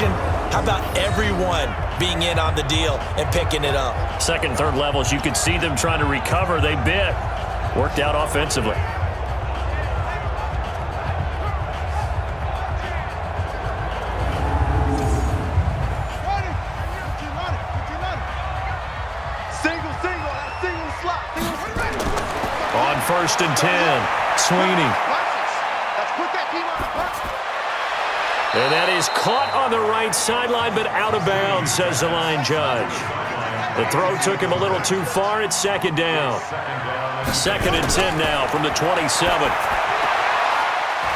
situation. How about everyone being in on the deal and picking it up? Second, third levels, you could see them trying to recover. They bit. Worked out offensively. On 1st and 10, Sweeney. And that is caught on the right sideline, but out of bounds, says the line judge. The throw took him a little too far. It's second down. 2nd and 10 now from the 27.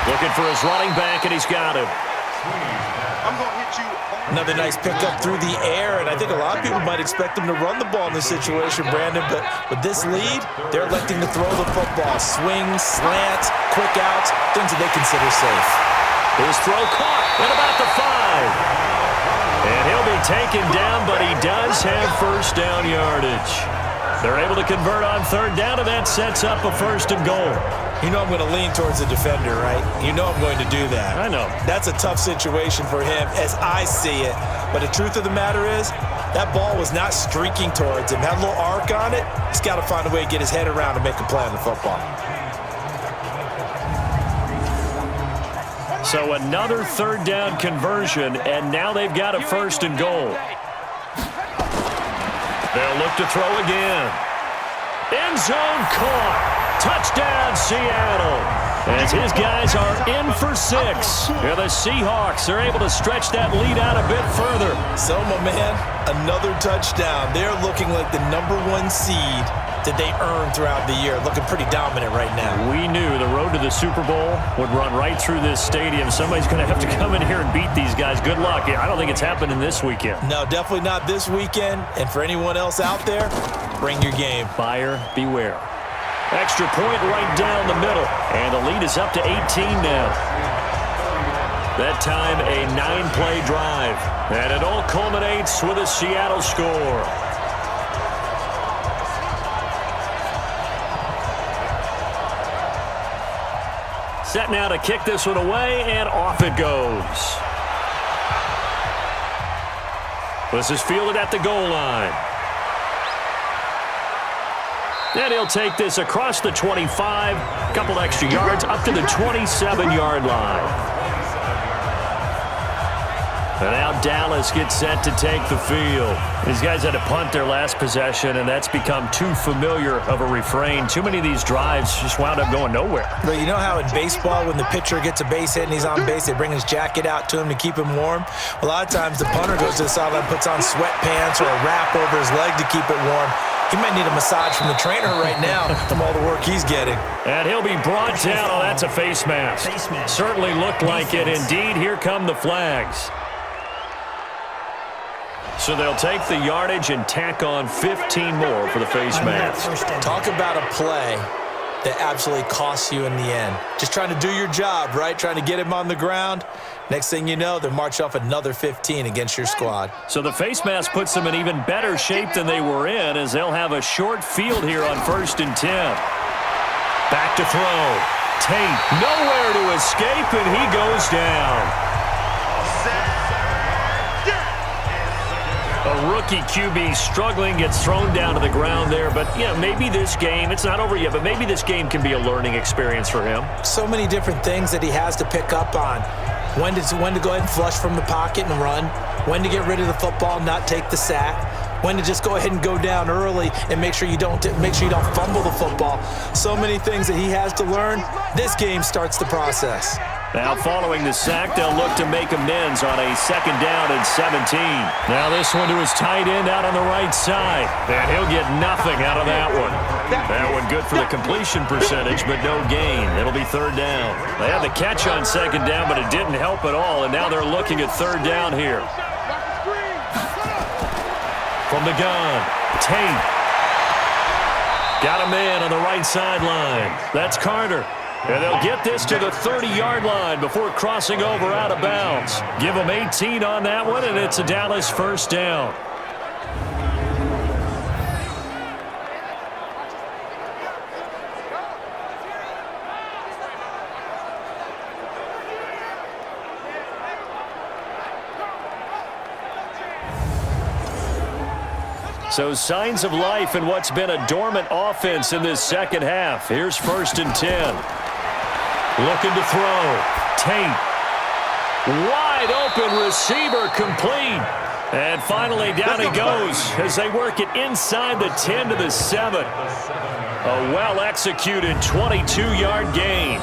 Looking for his running back, and he's got him. I'm going to hit you. Another nice pickup through the air, and I think a lot of people might expect him to run the ball in this situation, Brandon, but with this lead, they're electing to throw the football. Swings, slants, quick outs, things that they consider safe. His throw caught at about the 5. And he'll be taken down, but he does have first down yardage. They're able to convert on 3rd down, and that sets up a 1st and goal. You know I'm going to lean towards the defender, right? You know I'm going to do that. I know. That's a tough situation for him as I see it. But the truth of the matter is, that ball was not streaking towards him. Had a little arc on it. He's got to find a way to get his head around and make a play on the football. So another 3rd down conversion, and now they've got a 1st and goal. They'll look to throw again. End zone caught. Touchdown, Seattle. As his guys are in for 6. And the Seahawks are able to stretch that lead out a bit further. So, my man, another touchdown. They're looking like the #1 seed that they earned throughout the year. Looking pretty dominant right now. We knew the road to the Super Bowl would run right through this stadium. Somebody's going to have to come in here and beat these guys. Good luck. I don't think it's happening this weekend. No, definitely not this weekend. And for anyone else out there, bring your game. Buyer beware. Extra point right down the middle. And the lead is up to 18 now. That time a 9-play drive. And it all culminates with a Seattle score. Set now to kick this one away, and off it goes. This is fielded at the goal line. And he'll take this across the 25, a couple extra yards up to the 27-yard line. And now Dallas gets set to take the field. These guys had to punt their last possession, and that's become too familiar of a refrain. Too many of these drives just wound up going nowhere. But you know how in baseball, when the pitcher gets a base hit and he's on base, they bring his jacket out to him to keep him warm? A lot of times the punter goes to the sideline, puts on sweatpants or a wrap over his leg to keep it warm. He might need a massage from the trainer right now from all the work he's getting. And he'll be brought down. Oh, that's a face mask. Certainly looked like it. Indeed, here come the flags. So they'll take the yardage and tack on 15 more for the face mask. Talk about a play that absolutely costs you in the end. Just trying to do your job, right? Trying to get him on the ground. Next thing you know, they'll march off another 15 against your squad. So the face mask puts them in even better shape than they were in, as they'll have a short field here on 1st and 10. Back to throw. Tate nowhere to escape, and he goes down. A rookie QB struggling, gets thrown down to the ground there. But, yeah, maybe this game, it's not over yet, but maybe this game can be a learning experience for him. So many different things that he has to pick up on. When to go ahead and flush from the pocket and run. When to get rid of the football, not take the sack. When to just go ahead and go down early and make sure you don't fumble the football. So many things that he has to learn. This game starts the process. Now following the sack, they'll look to make amends on a 2nd down and 17. Now this one to his tight end out on the right side. And he'll get nothing out of that one. That one good for the completion percentage, but no gain. It'll be 3rd down. They had the catch on 2nd down, but it didn't help at all. And now they're looking at 3rd down here. From the gun, Tate. Got a man on the right sideline. That's Carter. And they'll get this to the 30-yard line before crossing over out of bounds. Give them 18 on that one, and it's a Dallas 1st down. So signs of life in what's been a dormant offense in this second half. Here's 1st and 10. Looking to throw. Tate. Wide open receiver complete. And finally down he goes as they work it inside the 10 to the 7. A well-executed 22-yard gain.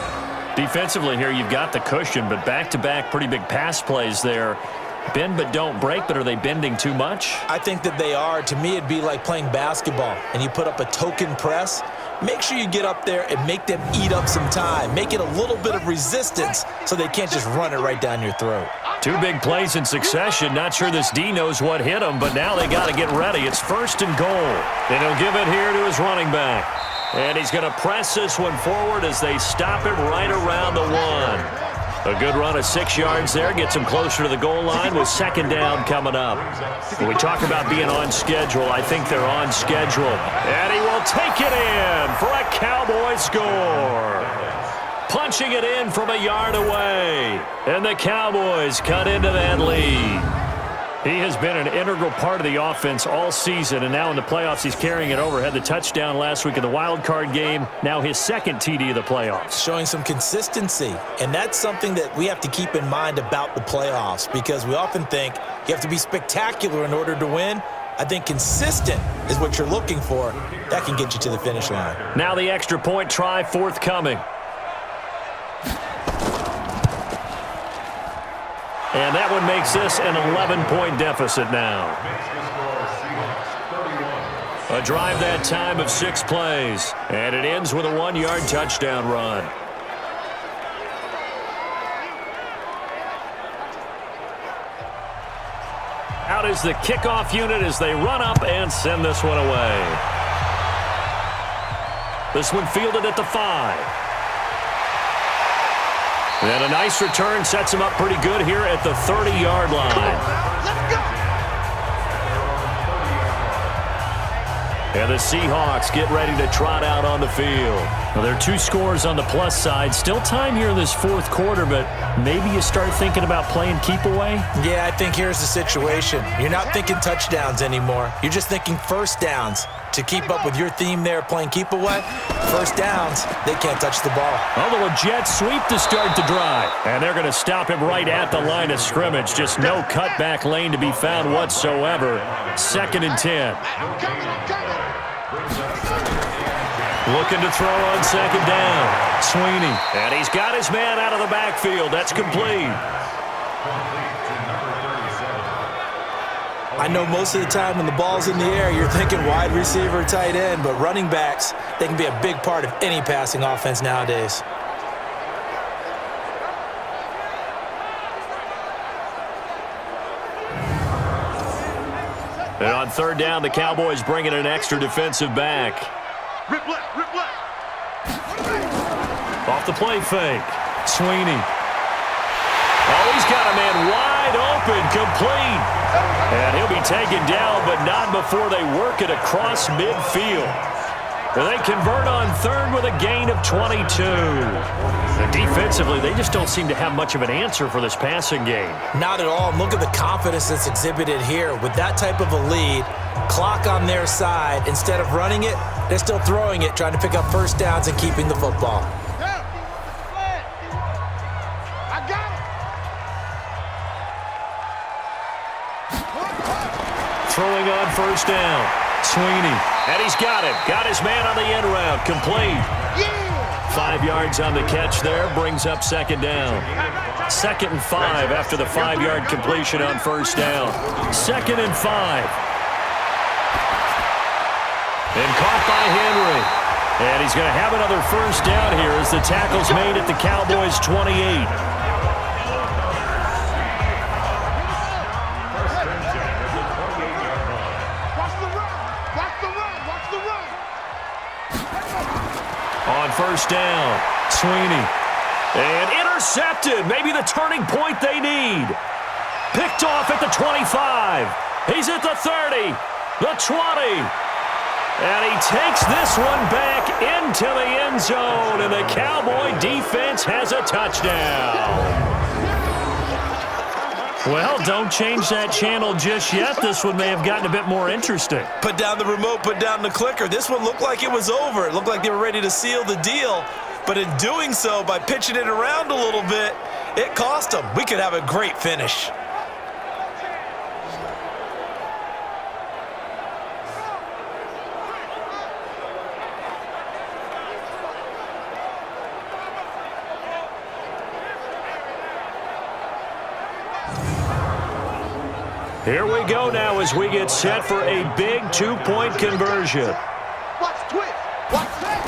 Defensively here, you've got the cushion, but back-to-back pretty big pass plays there. Bend but don't break, but are they bending too much? I think that they are. To me, it'd be like playing basketball, and you put up a token press. Make sure you get up there and make them eat up some time. Make it a little bit of resistance so they can't just run it right down your throat. 2 big plays in succession. Not sure this D knows what hit him, but now they got to get ready. It's 1st and goal. And he'll give it here to his running back. And he's going to press this one forward as they stop him right around the 1. A good run of 6 yards there. Gets him closer to the goal line with 2nd down coming up. When we talk about being on schedule, I think they're on schedule. And he will take it in for a Cowboy score. Punching it in from a yard away. And the Cowboys cut into that lead. He has been an integral part of the offense all season, and now in the playoffs he's carrying it over. Had the touchdown last week in the wild card game. Now his 2nd TD of the playoffs. Showing some consistency, and that's something that we have to keep in mind about the playoffs, because we often think you have to be spectacular in order to win. I think consistent is what you're looking for. That can get you to the finish line. Now the extra point try forthcoming. And that one makes this an 11-point deficit now. A drive that time of 6 plays. And it ends with a 1-yard touchdown run. Out is the kickoff unit as they run up and send this one away. This one fielded at the 5. And a nice return sets him up pretty good here at the 30-yard line. And the Seahawks get ready to trot out on the field. Well, there are 2 scores on the plus side. Still time here in this 4th quarter, but maybe you start thinking about playing keep away? Yeah, I think here's the situation. You're not thinking touchdowns anymore. You're just thinking 1st downs. To keep up with your theme there, playing keep away, 1st downs, they can't touch the ball. Although a jet sweep to start the drive. And they're going to stop him right at the line of scrimmage. Just no cutback lane to be found whatsoever. 2nd and 10. Looking to throw on 2nd down. Sweeney. And he's got his man out of the backfield. That's complete. I know most of the time when the ball's in the air, you're thinking wide receiver, tight end, but running backs, they can be a big part of any passing offense nowadays. And on 3rd down, the Cowboys bring in an extra defensive back. Rip left, rip left. Off the play fake. Sweeney. Oh, he's got a man wide open, complete. And he'll be taken down, but not before they work it across midfield. They convert on 3rd with a gain of 22. And defensively, they just don't seem to have much of an answer for this passing game. Not at all. Look at the confidence that's exhibited here. With that type of a lead, clock on their side, instead of running it, they're still throwing it, trying to pick up 1st downs and keeping the football. Throwing on 1st down. Sweeney. And he's got him. Got his man on the end route. Complete. 5 yards on the catch there. Brings up 2nd down. 2nd and 5 after the 5-yard completion on 1st down. 2nd and 5. And caught by Henry. And he's going to have another 1st down here as the tackle's made at the Cowboys' 28. On 1st down, Sweeney. And intercepted. Maybe the turning point they need. Picked off at the 25. He's at the 30, the 20. And he takes this one back into the end zone. And the Cowboy defense has a touchdown. Well, don't change that channel just yet. This one may have gotten a bit more interesting. Put down the remote, put down the clicker. This one looked like it was over. It looked like they were ready to seal the deal. But in doing so, by pitching it around a little bit, it cost them. We could have a great finish. Here we go now as we get set for a big two-point conversion. Watch twist. Watch that.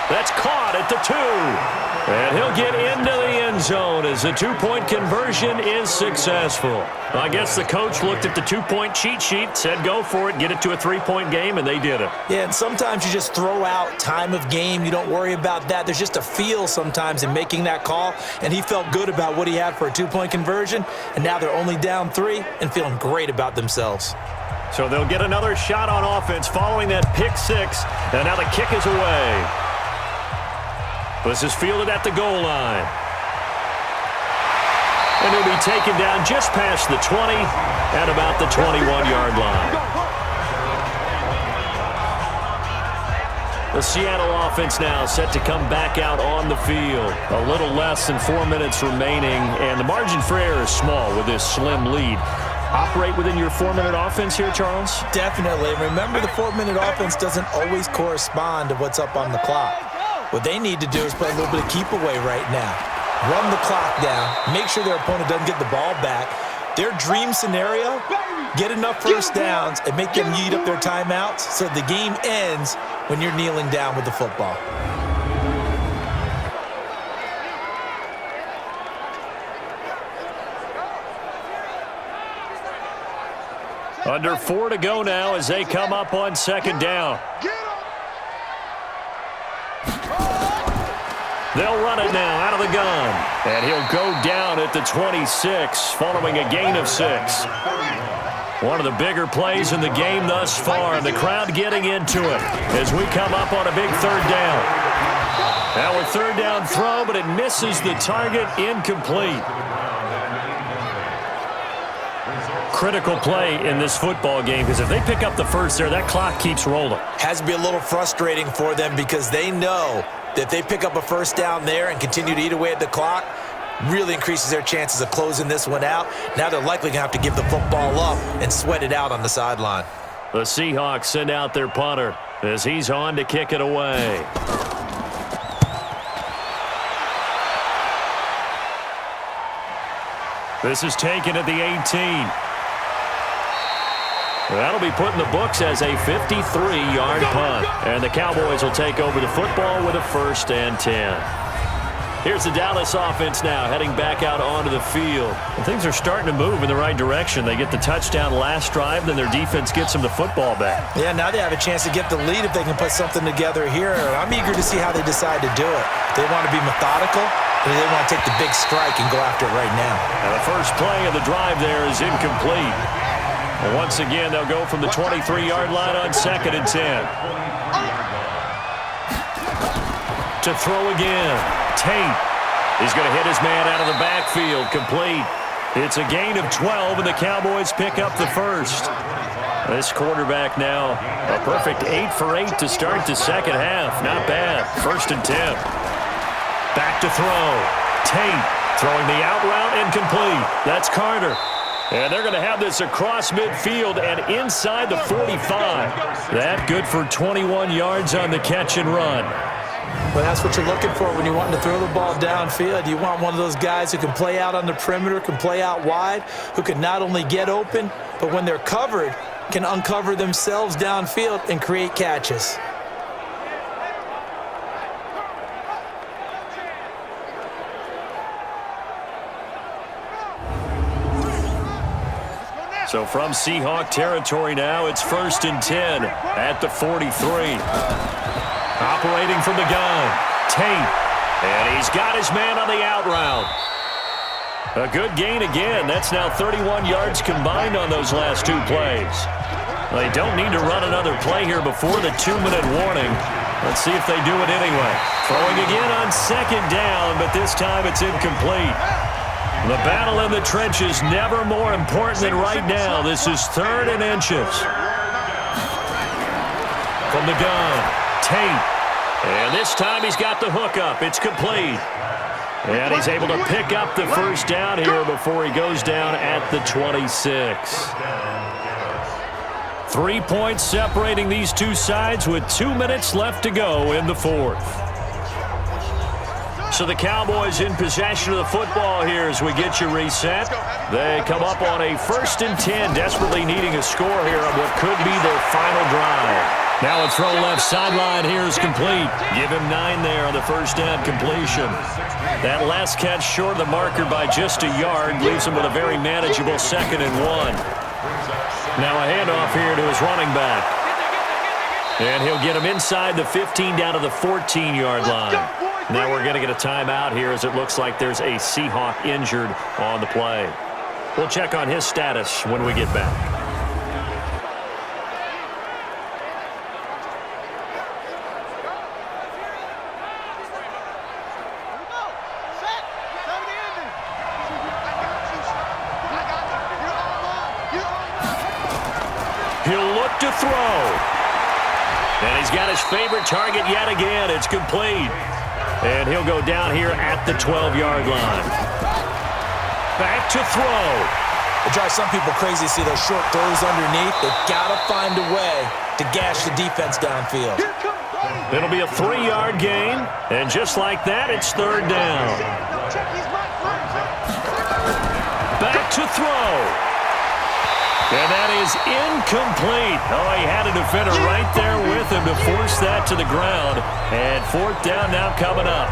That's caught at the 2. And he'll get into the end zone as the two-point conversion is successful. I guess the coach looked at the two-point cheat sheet, said go for it, get it to a three-point game, and they did it. Yeah, and sometimes you just throw out time of game. You don't worry about that. There's just a feel sometimes in making that call, and he felt good about what he had for a two-point conversion, and now they're only down 3 and feeling great about themselves. So they'll get another shot on offense following that pick 6, and now the kick is away. This is fielded at the goal line. And he'll be taken down just past the 20 at about the 21-yard line. The Seattle offense now set to come back out on the field. A little less than 4 minutes remaining, and the margin for error is small with this slim lead. Operate within your 4-minute offense here, Charles? Definitely. Remember, the 4-minute offense doesn't always correspond to what's up on the clock. What they need to do is play a little bit of keep away right now. Run the clock down. Make sure their opponent doesn't get the ball back. Their dream scenario, get enough first downs and make them eat up their timeouts so the game ends when you're kneeling down with the football. Under 4 to go now as they come up on second down. They'll run it now out of the gun. And he'll go down at the 26 following a gain of 6. One of the bigger plays in the game thus far, and the crowd getting into it as we come up on a big third down. Now a third down throw, but it misses the target, incomplete. Critical play in this football game, because if they pick up the first there, that clock keeps rolling. Has to be a little frustrating for them because they know that if they pick up a first down there and continue to eat away at the clock, really increases their chances of closing this one out. Now they're likely going to have to give the football up and sweat it out on the sideline. The Seahawks send out their punter as he's on to kick it away. This is taken at the 18. That'll be put in the books as a 53-yard punt. And the Cowboys will take over the football with a 1st and 10. Here's the Dallas offense now heading back out onto the field. And things are starting to move in the right direction. They get the touchdown last drive, then their defense gets them the football back. Yeah, now they have a chance to get the lead if they can put something together here. I'm eager to see how they decide to do it. They want to be methodical, or they want to take the big strike and go after it right now. And the first play of the drive there is incomplete. And once again, they'll go from the 23-yard line on 2nd and 10. To throw again. Tate. He's going to hit his man out of the backfield. Complete. It's a gain of 12, and the Cowboys pick up the first. This quarterback now, a perfect 8 for 8 to start the second half. Not bad. 1st and 10. Back to throw. Tate throwing the out route incomplete. That's Carter. And they're going to have this across midfield and inside the 45. That good for 21 yards on the catch and run. Well, that's what you're looking for when you're wanting to throw the ball downfield. You want one of those guys who can play out on the perimeter, can play out wide, who can not only get open, but when they're covered, can uncover themselves downfield and create catches. So from Seahawk territory now, it's 1st and 10 at the 43. Operating from the gun, Tate. And he's got his man on the out route. A good gain again. That's now 31 yards combined on those last 2 plays. They don't need to run another play here before the 2-minute warning. Let's see if they do it anyway. Throwing again on 2nd down, but this time it's incomplete. The battle in the trenches never more important than right now. This is 3rd and inches. From the gun, Tate. And this time he's got the hook up. It's complete. And he's able to pick up the first down here before he goes down at the 26. 3 points separating these two sides with 2 minutes left to go in the 4th. So the Cowboys in possession of the football here as we get you reset. They come up on a 1st and 10, desperately needing a score here on what could be their final drive. Now a throw left sideline here is complete. Give him 9 there on the first down completion. That last catch short of the marker by just a yard leaves him with a very manageable 2nd and 1. Now a handoff here to his running back. And he'll get him inside the 15 down to the 14-yard line. Now we're going to get a timeout here as it looks like there's a Seahawk injured on the play. We'll check on his status when we get back. He'll look to throw. And he's got his favorite target yet again. It's complete. And he'll go down here at the 12-yard line. Back to throw. It drives some people crazy to see those short throws underneath. They've got to find a way to gash the defense downfield. It'll be a 3-yard gain. And just like that, it's 3rd down. Back to throw. And that is incomplete. Oh, he had a defender right there with him to force that to the ground. And 4th down now coming up.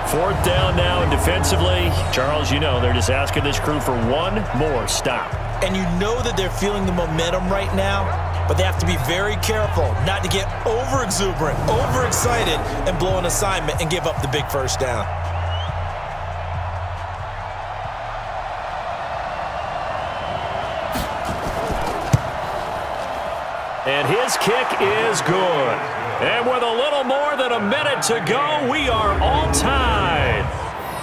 4th down now, and defensively, Charles, you know, they're just asking this crew for one more stop. And you know that they're feeling the momentum right now, but they have to be very careful not to get over-exuberant, overexcited, and blow an assignment and give up the big first down. And his kick is good. And with a little more than a minute to go, we are all tied.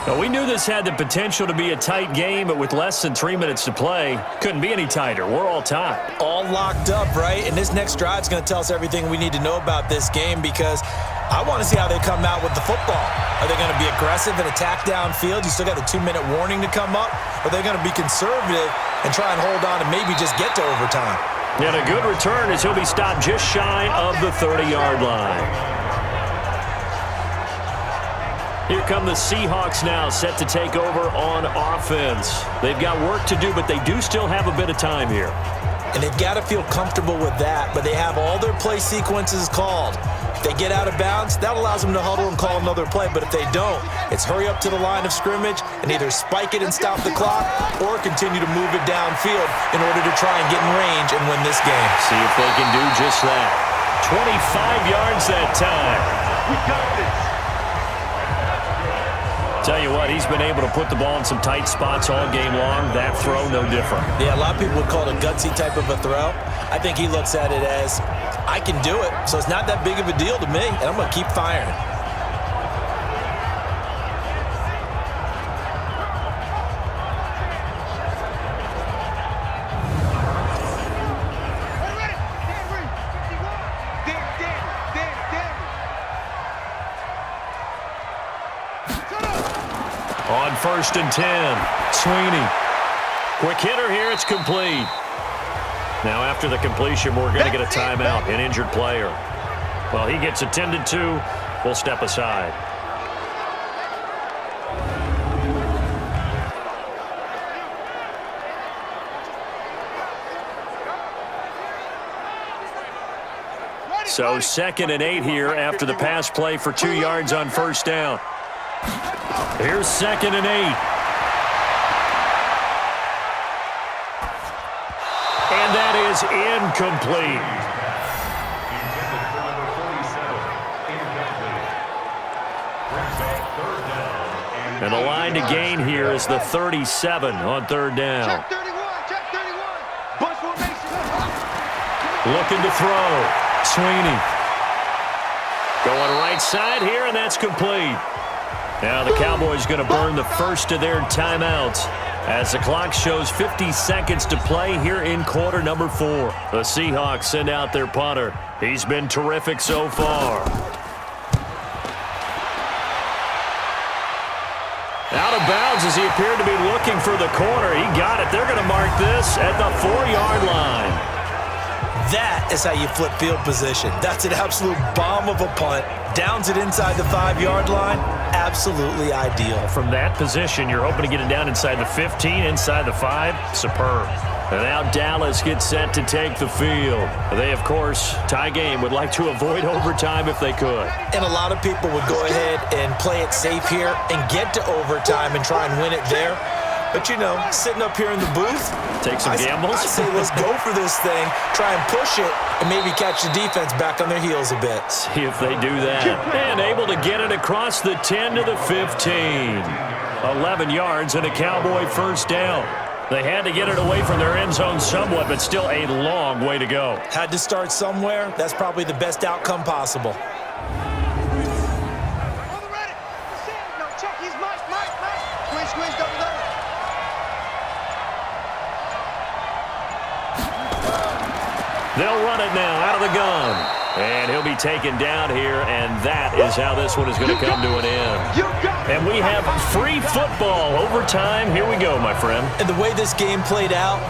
Now, we knew this had the potential to be a tight game, but with less than 3 minutes to play, couldn't be any tighter. We're all tied. All locked up, right? And this next drive is going to tell us everything we need to know about this game because I want to see how they come out with the football. Are they going to be aggressive and attack downfield? You still got a 2-minute warning to come up? Or are they going to be conservative and try and hold on and maybe just get to overtime? And a good return as he'll be stopped just shy of the 30-yard line. Here come the Seahawks now, set to take over on offense. They've got work to do, but they do still have a bit of time here. And they've got to feel comfortable with that, but they have all their play sequences called. If they get out of bounds, that allows them to huddle and call another play, but if they don't, it's hurry up to the line of scrimmage and either spike it and stop the clock or continue to move it downfield in order to try and get in range and win this game. See if they can do just that. 25 yards that time. We got this. Tell you what, he's been able to put the ball in some tight spots all game long. That throw, no different. Yeah, a lot of people would call it a gutsy type of a throw. I think he looks at it as, I can do it, so it's not that big of a deal to me, and I'm going to keep firing. On 1st and 10, Sweeney. Quick hitter here, it's complete. Now after the completion, we're going to get a timeout, an injured player. Well, he gets attended to. We'll step aside. So 2nd and 8 here after the pass play for 2 yards on 1st down. Here's 2nd and 8. And that is incomplete. And the line to gain here is the 37 on 3rd down. Check 31, check 31. Bunch formation. Looking to throw. Sweeney. Going right side here, and that's complete. Now the Cowboys going to burn the first of their timeouts as the clock shows 50 seconds to play here in quarter number 4. The Seahawks send out their punter. He's been terrific so far. Out of bounds as he appeared to be looking for the corner. He got it. They're going to mark this at the 4-yard line. That is how you flip field position. That's an absolute bomb of a punt. Downs it inside the 5-yard line. Absolutely ideal. From that position, you're hoping to get it down inside the 15, inside the 5. Superb. And now Dallas gets set to take the field. They, of course, tie game, would like to avoid overtime if they could. And a lot of people would go ahead and play it safe here and get to overtime and try and win it there. But, you know, sitting up here in the booth, take some gambles. I say let's go for this thing, try and push it, and maybe catch the defense back on their heels a bit. See if they do that. And able to get it across the 10 to the 15. 11 yards and a Cowboy first down. They had to get it away from their end zone somewhat, but still a long way to go. Had to start somewhere. That's probably the best outcome possible. They'll run it now out of the gun. And he'll be taken down here, and that is how this one is going to come to an end. And we have free football overtime. Here we go, my friend. And the way this game played out,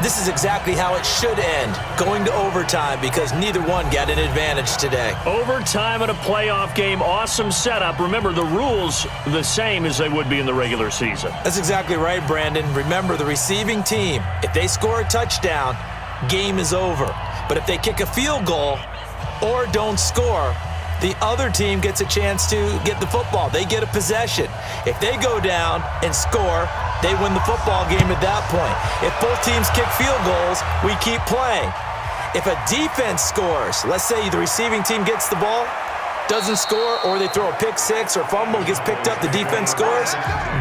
this is exactly how it should end, going to overtime, because neither one got an advantage today. Overtime in a playoff game, awesome setup. Remember, the rules the same as they would be in the regular season. That's exactly right, Brandon. Remember, the receiving team, if they score a touchdown, game is over. But if they kick a field goal or don't score, the other team gets a chance to get the football. They get a possession. If they go down and score, they win the football game at that point. If both teams kick field goals, we keep playing. If a defense scores, let's say the receiving team gets the ball, doesn't score, or they throw a pick six or fumble, gets picked up, the defense scores,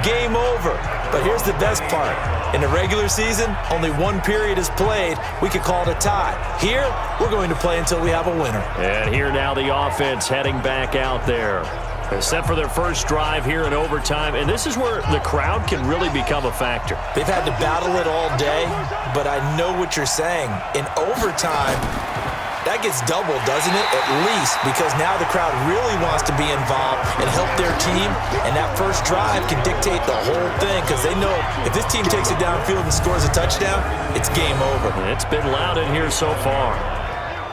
game over. But here's the best part. In the regular season, only one period is played. We could call it a tie. Here, we're going to play until we have a winner. And here now the offense heading back out there. They're set for their first drive here in overtime, and this is where the crowd can really become a factor. They've had to battle it all day, but I know what you're saying. In overtime, that gets doubled, doesn't it? At least, because now the crowd really wants to be involved and help their team, and that first drive can dictate the whole thing, because they know if this team takes it downfield and scores a touchdown, it's game over. It's been loud in here so far.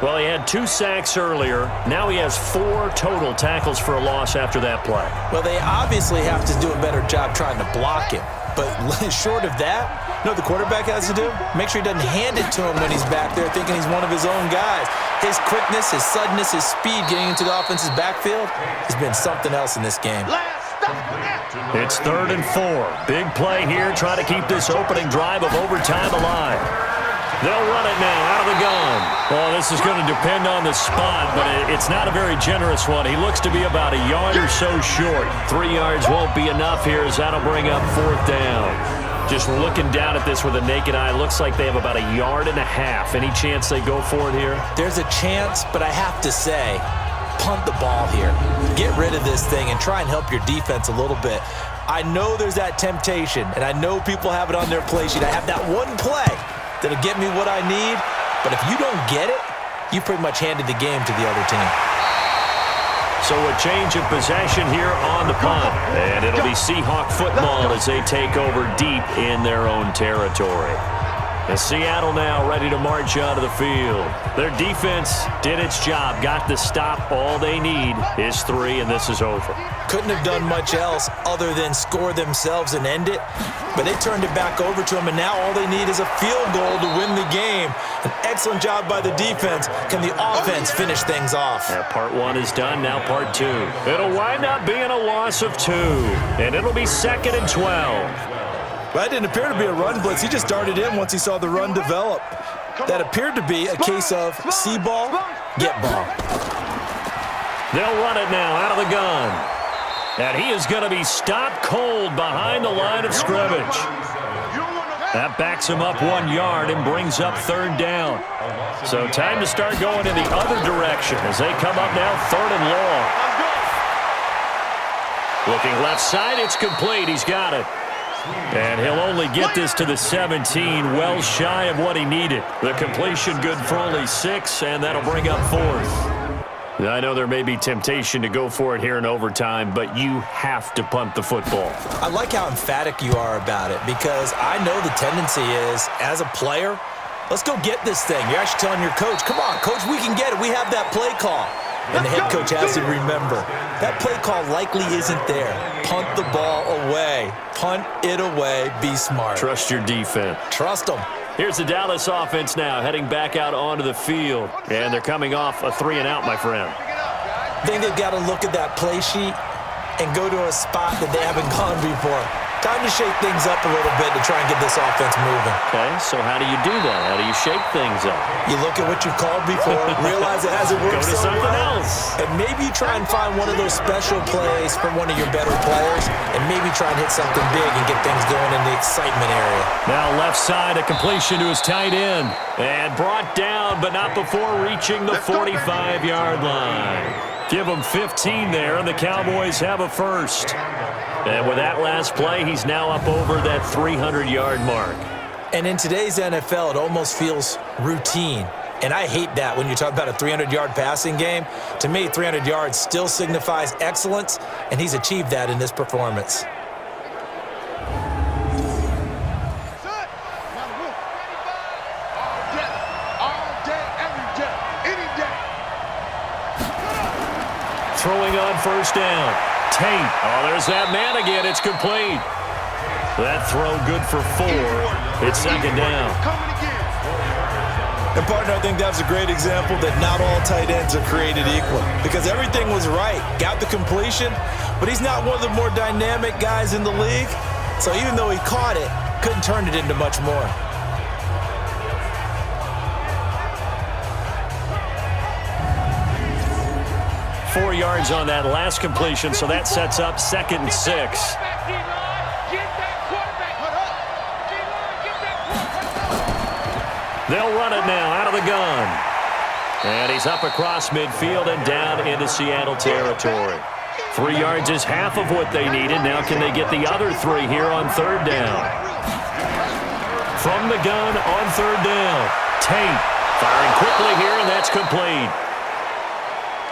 Well, he had 2 sacks earlier. Now he has 4 total tackles for a loss after that play. Well, they obviously have to do a better job trying to block him. But short of that, you know what the quarterback has to do? Make sure he doesn't hand it to him when he's back there thinking he's one of his own guys. His quickness, his suddenness, his speed getting into the offense's backfield has been something else in this game. It's 3rd and 4. Big play here, trying to keep this opening drive of overtime alive. They'll run it now out of the gun. Well, this is going to depend on the spot, but it's not a very generous one. He looks to be about a yard or so short. 3 yards won't be enough here as that'll bring up 4th down. Just looking down at this with a naked eye, looks like they have about a yard and a half. Any chance they go for it here? There's a chance, but I have to say, punt the ball here. Get rid of this thing and try and help your defense a little bit. I know there's that temptation, and I know people have it on their play sheet. I have that one play that'll get me what I need, but if you don't get it, you pretty much handed the game to the other team. So a change of possession here on the punt, and it'll be Seahawk football as they take over deep in their own territory. And Seattle now ready to march out of the field. Their defense did its job, got the stop. All they need is 3, and this is over. Couldn't have done much else other than score themselves and end it, but they turned it back over to them, and now all they need is a field goal to win the game. An excellent job by the defense. Can the offense finish things off? Yeah, part 1 is done, now part 2. It'll wind up being a loss of 2, and it'll be 2nd and 12. Well, that didn't appear to be a run blitz. He just darted in once he saw the run develop. That appeared to be a case of see ball, get ball. They'll run it now out of the gun. And he is going to be stopped cold behind the line of scrimmage. That backs him up 1 yard and brings up 3rd down. So time to start going in the other direction as they come up now 3rd and long. Looking left side, it's complete. He's got it. And he'll only get this to the 17, well shy of what he needed. The completion good for only 6, and that'll bring up 4th. I know there may be temptation to go for it here in overtime, but you have to punt the football. I like how emphatic you are about it because I know the tendency is, as a player, let's go get this thing. You're actually telling your coach, come on, coach, we can get it. We have that play call. And the head coach has to remember, that play call likely isn't there. Punt the ball away. Punt it away. Be smart. Trust your defense. Trust them. Here's the Dallas offense now, heading back out onto the field. And they're coming off a 3-and-out, my friend. I think they've got to look at that play sheet and go to a spot that they haven't gone before. Time to shake things up a little bit to try and get this offense moving. Okay, so how do you do that? How do you shake things up? You look at what you've called before, realize it hasn't worked Go to so something well, else. and maybe try and find one of those special plays from one of your better players, and maybe try and hit something big and get things going in the excitement area. Now left side, a completion to his tight end. And brought down, but not before reaching the 45-yard line. Give him 15 there, and the Cowboys have a first. And with that last play, he's now up over that 300-yard mark. And in today's NFL, it almost feels routine. And I hate that when you talk about a 300-yard passing game. To me, 300 yards still signifies excellence, and he's achieved that in this performance. Throwing on first down. Tate. Oh, there's that man again. It's complete. That throw good for 4. It's second down. And, partner, I think that was a great example that not all tight ends are created equal because everything was right. Got the completion, but he's not one of the more dynamic guys in the league. So even though he caught it, couldn't turn it into much more. Four yards on that last completion, so that sets up 2nd and 6. They'll run it now out of the gun. And he's up across midfield and down into Seattle territory. 3 yards is half of what they needed. Now can they get the other 3 here on 3rd down? From the gun on 3rd down. Tate firing quickly here, and that's complete.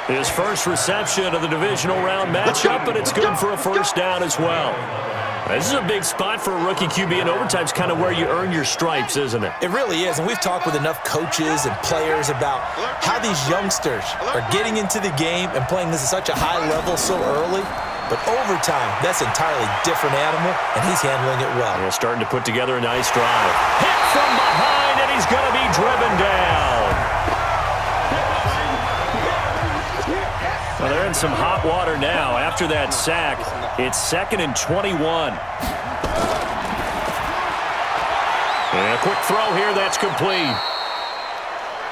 His first reception of the divisional round matchup, but it's good for a first down as well. This is a big spot for a rookie QB, and overtime's kind of where you earn your stripes, isn't it? It really is, and we've talked with enough coaches and players about how these youngsters are getting into the game and playing this at such a high level so early. But overtime, that's an entirely different animal, and he's handling it well. Yeah, starting to put together a nice drive. Hit from behind, and he's going to be driven down. Well, they're in some hot water now. After that sack, it's 2nd and 21. And a quick throw here, that's complete.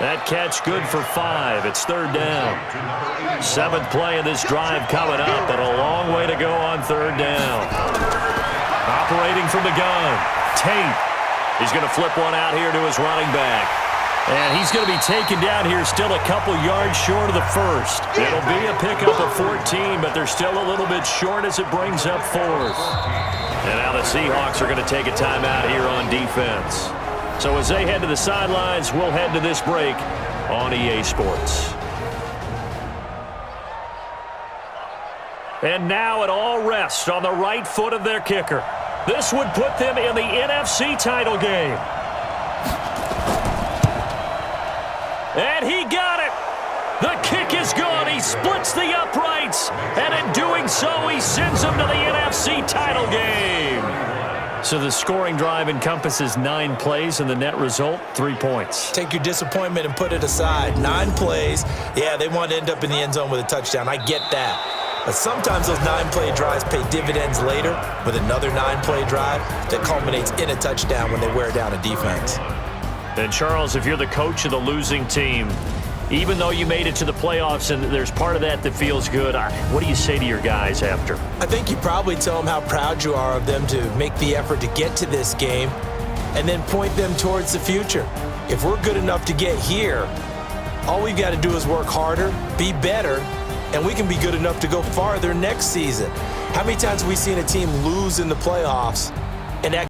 That catch good for 5. It's 3rd down. 7th play of this drive coming up, but a long way to go on 3rd down. Operating from the gun, Tate. He's going to flip one out here to his running back. And he's going to be taken down here still a couple yards short of the first. It'll be a pickup of 14, but they're still a little bit short as it brings up 4th. And now the Seahawks are going to take a timeout here on defense. So as they head to the sidelines, we'll head to this break on EA Sports. And now it all rests on the right foot of their kicker. This would put them in the NFC title game. And he got it. The kick is good. He splits the uprights. And in doing so, he sends them to the NFC title game. So the scoring drive encompasses 9 plays, and the net result, 3 points. Take your disappointment and put it aside. 9 plays. Yeah, they want to end up in the end zone with a touchdown. I get that. But sometimes those 9-play drives pay dividends later with another 9-play drive that culminates in a touchdown when they wear down a defense. And Charles, if you're the coach of the losing team, even though you made it to the playoffs and there's part of that that feels good, what do you say to your guys after? I think you probably tell them how proud you are of them to make the effort to get to this game and then point them towards the future. If we're good enough to get here, all we've got to do is work harder, be better, and we can be good enough to go farther next season. How many times have we seen a team lose in the playoffs and that